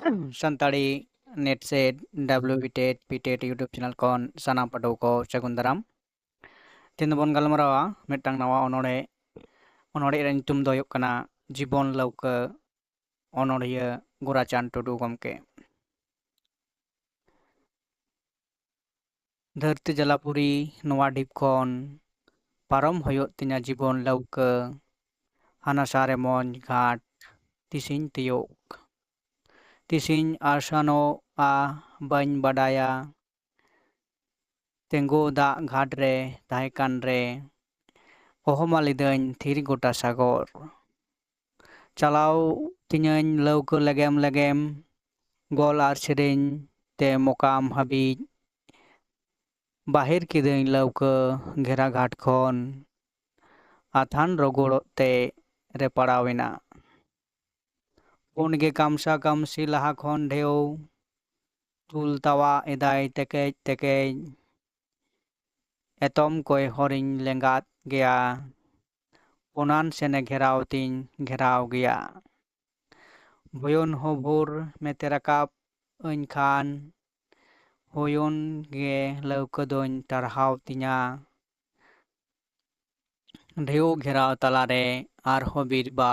Santali net set WBTET PTET YouTube channel खन सानाम पाठक को सागुन दाराम तीन बन गलमारावा मिदटां नावा अनोड़े रे ᱧᱩᱛᱩᱢ ᱫᱚ ᱦᱩᱭᱩᱜ ᱠᱟᱱᱟ ᱡᱤᱵᱚᱱ ᱞᱟᱹᱣᱠᱟᱹ ᱚᱱᱚᱲᱦᱤᱭᱟᱹ ᱜᱳᱨᱟᱪᱟᱸᱫᱽ ᱴᱩᱰᱩ ᱜᱚᱢᱠᱮ धरती जलापुरी नोवा ढिप खन पारम हुयुग तिᱧᱟ जीवन लौका हानासारे मौज घाट तिसिñ तियोग तिसिñ आसानोआ बाñ बाडाया तेंगो दा घाट रे ताहेकान रे ओहमा लिदाñ थिर गोटा सागर चलाव तिᱧañ लौका लगेम लगेम गोल आर सेरेñ ते मोकाम हाबिज बाहिर किदाñ लौका घेरा घाट खन आथान रगड़ ते रे पड़ावेना पुनगे कामसा कामसी लाहा खन ढेव तुल तावा एदाय तेकेज तेकेज एतम कोय हरिñ लेंगात गया पुनान सेने घेराव तिñ घेराव गया बयन हो भोर में तेराकाप अñ खान होयन गे लौका दोñ टारहाव तिñा ढेव घेराव तलारे आरहो बिरबा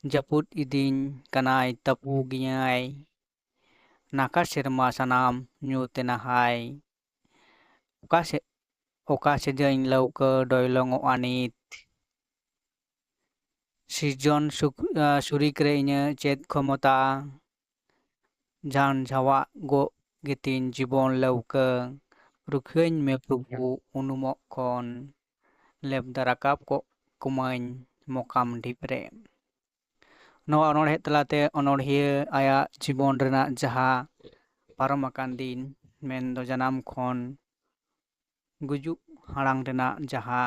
जपुद इदिñ कनाय तपू गियाय नाका सेरमा सानाम ᱧᱩᱛ एनाहाय ओका सेजाñ लौका डयलंगोआ नित सिरजन सुरिक रे इᱧa चेद क्षमता जान झावा गो गितिñ जीवन लौका रुखियाñ में प्रभु उनुमोग खन लेबदा राकाब को कुमाñ मोकाम ढिप रे नोआ अनोड़हे तलाते अनोड़हिया आया जीवन रेना जहा पारम आकान दिन मेन दो जनाम खन गुजुग हाड़ांग रेना जहा